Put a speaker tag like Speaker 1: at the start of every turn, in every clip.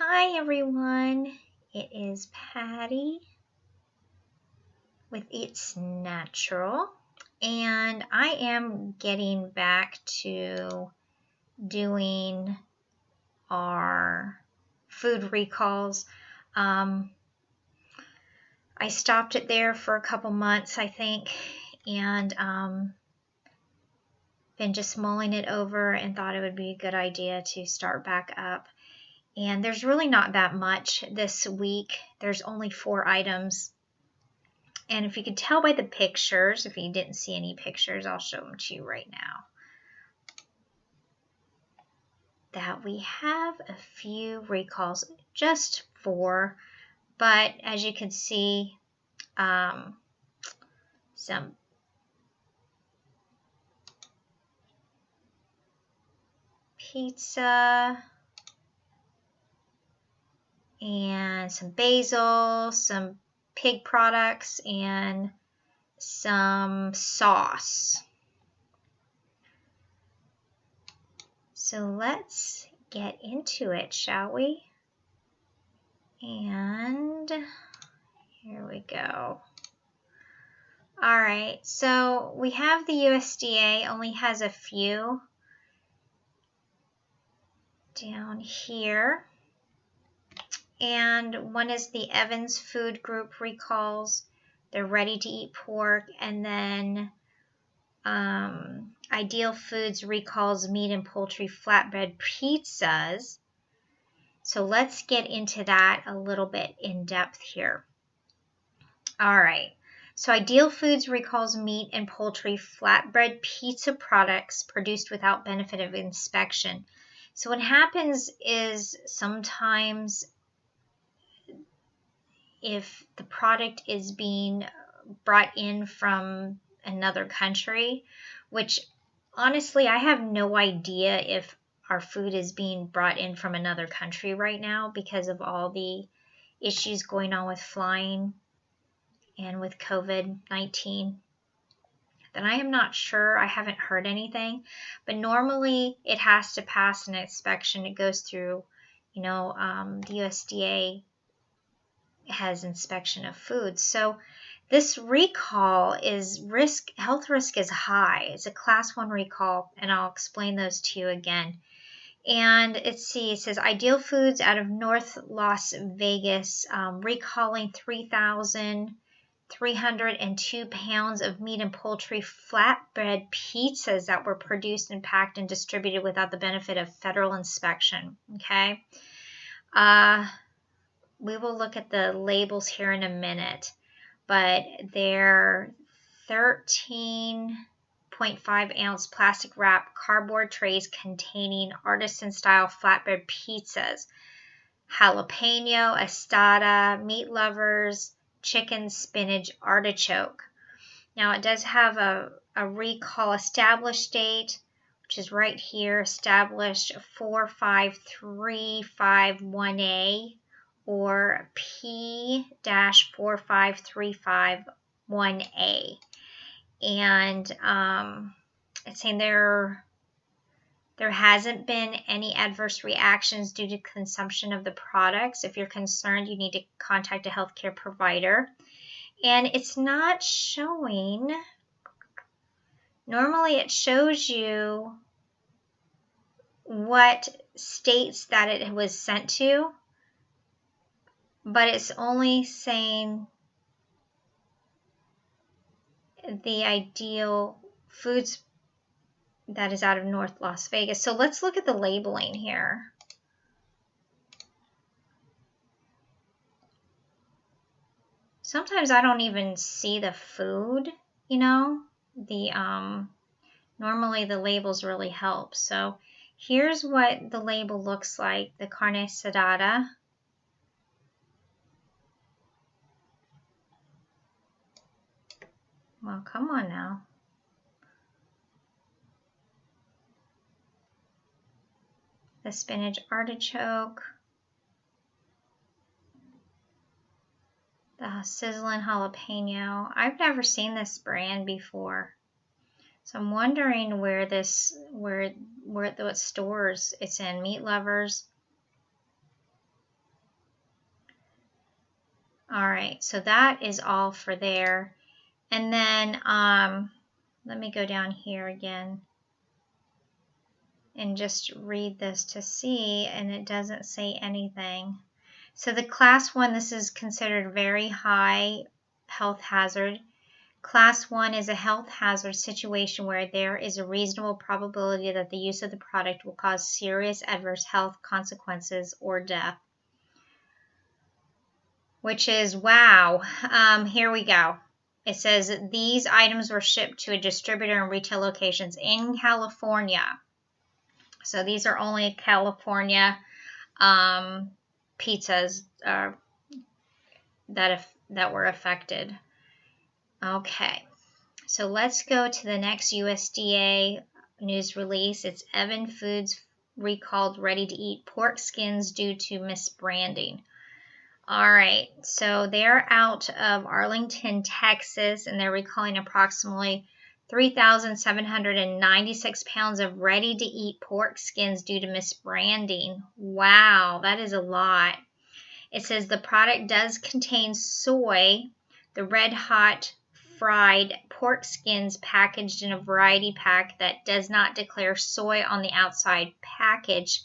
Speaker 1: Hi everyone, it is Patty with It's Natural, and I am getting back to doing our food recalls. I stopped it there for a couple months, I think, and been just mulling it over and thought it would be a good idea to start back up. And there's really not that much this week. There's only 4 items. And if you could tell by the pictures, if you didn't see any pictures, I'll show them to you right now, that we have a few recalls, just 4. But as you can see, some pizza, and some basil, some pig products, and some sauce. So let's get into it, shall we? And here we go. All right, so we have the USDA only has a few down here. And one is the Evans Food Group recalls. They're ready to eat pork. And then Ideal Foods recalls meat and poultry flatbread pizzas. So let's get into that a little bit in depth here. All right. So Ideal Foods recalls meat and poultry flatbread pizza products produced without benefit of inspection. So what happens is sometimes if the product is being brought in from another country, which honestly I have no idea if our food is being brought in from another country right now because of all the issues going on with flying and with COVID-19. Then I am not sure. I haven't heard anything, but normally it has to pass an inspection. It goes through, the USDA has inspection of food. So this recall is health risk is high. It's a class 1 recall, and I'll explain those to you again. And it says Ideal Foods out of North Las Vegas recalling 3,302 pounds of meat and poultry flatbread pizzas that were produced and packed and distributed without the benefit of federal inspection. Okay. We will look at the labels here in a minute, but they're 13.5 ounce plastic wrap cardboard trays containing artisan style flatbread pizzas, jalapeno, astada, meat lovers, chicken, spinach, artichoke. Now it does have a recall established date, which is right here, established 45351A. or P-45351A. And it's saying there hasn't been any adverse reactions due to consumption of the products. If you're concerned, you need to contact a healthcare provider. And it's not showing, normally it shows you what states that it was sent to, but it's only saying the Ideal Foods that is out of North Las Vegas. So let's look at the labeling here. Sometimes I don't even see the food, normally the labels really help. So here's what the label looks like. The carne asada. Well, come on now. The spinach artichoke. The sizzling jalapeno. I've never seen this brand before. So I'm wondering where what stores it's in. Meat lovers. All right, so that is all for there. And then let me go down here again and just read this to see, and it doesn't say anything. So the class 1, this is considered very high health hazard. Class 1 is a health hazard situation where there is a reasonable probability that the use of the product will cause serious adverse health consequences or death. Which is, wow. Here we go. It says these items were shipped to a distributor and retail locations in California. So these are only California pizzas that were affected. Okay, so let's go to the next USDA news release. It's Evan Foods recalled ready-to-eat pork skins due to misbranding. All right, so they're out of Arlington, Texas, and they're recalling approximately 3,796 pounds of ready-to-eat pork skins due to misbranding. Wow, that is a lot. It says the product does contain soy. The red-hot fried pork skins packaged in a variety pack that does not declare soy on the outside package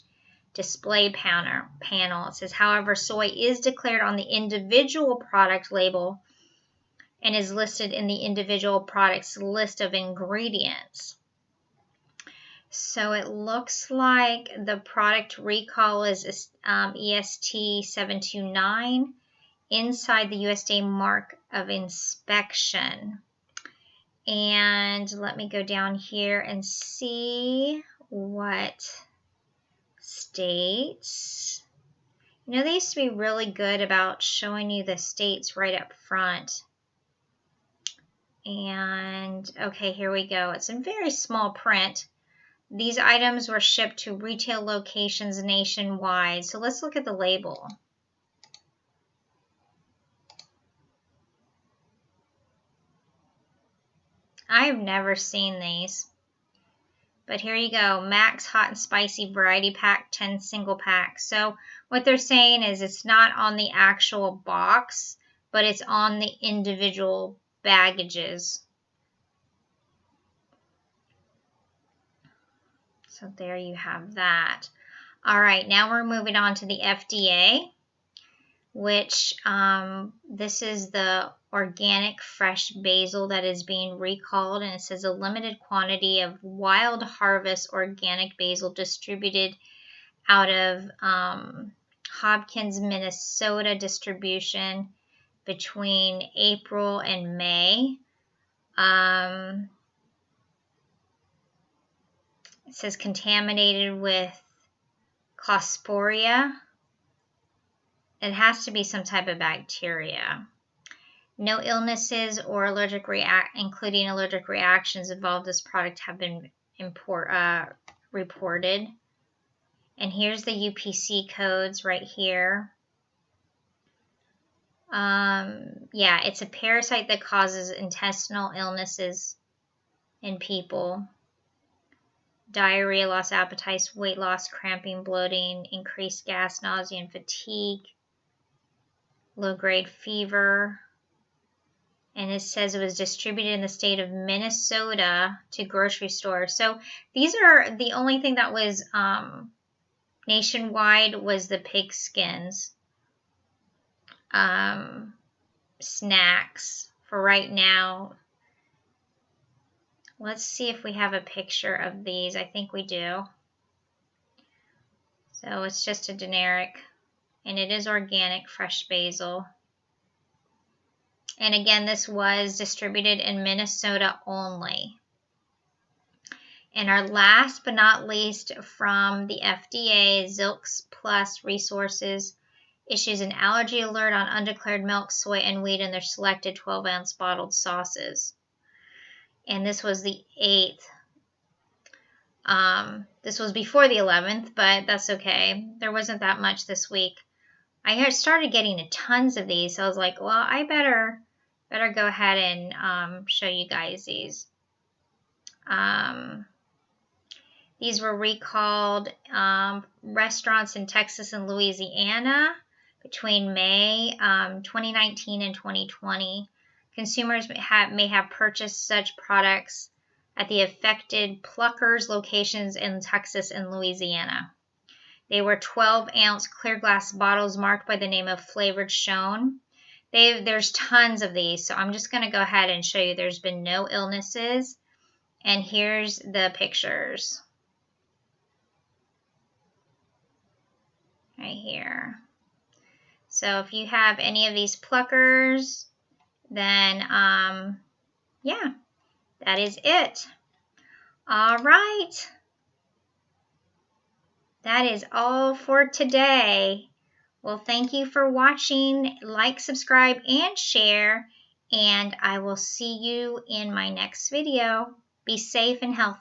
Speaker 1: display panel. It says, however, soy is declared on the individual product label and is listed in the individual product's list of ingredients. So it looks like the product recall is EST 729 inside the USDA mark of inspection. And let me go down here and see what states. You know, they used to be really good about showing you the states right up front. And okay, here we go. It's in very small print. These items were shipped to retail locations nationwide. So let's look at the label. I've never seen these. But here you go, Max Hot and Spicy Variety Pack, 10 single pack. So what they're saying is it's not on the actual box, but it's on the individual baggages. So there you have that. All right, now we're moving on to the FDA, which this is the organic fresh basil that is being recalled, and it says a limited quantity of wild harvest organic basil distributed out of Hopkins, Minnesota distribution between April and May. It says contaminated with Closporia. It has to be some type of bacteria. No illnesses or including allergic reactions involved this product have been reported. And here's the UPC codes right here. Yeah, it's a parasite that causes intestinal illnesses in people. Diarrhea, loss of appetite, weight loss, cramping, bloating, increased gas, nausea, and fatigue. Low-grade fever. And it says it was distributed in the state of Minnesota to grocery stores. So these are the only thing that was nationwide was the pig skins. Snacks for right now. Let's see if we have a picture of these. I think we do. So it's just a generic, and it is organic fresh basil. And again, this was distributed in Minnesota only. And our last but not least from the FDA, Zilks Plus Resources issues an allergy alert on undeclared milk, soy, and wheat in their selected 12-ounce bottled sauces. And this was the 8th. This was before the 11th, but that's okay. There wasn't that much this week. I had started getting tons of these, so I was like, well, I better go ahead and show you guys these. These were recalled restaurants in Texas and Louisiana between May 2019 and 2020. Consumers may have purchased such products at the affected Pluckers locations in Texas and Louisiana. They were 12-ounce clear glass bottles marked by the name of flavored shown. There's tons of these, so I'm just going to go ahead and show you. There's been no illnesses, and here's the pictures right here. So if you have any of these Pluckers, then yeah, that is it. All right. That is all for today. Well, thank you for watching. Like, subscribe, and share. And I will see you in my next video. Be safe and healthy.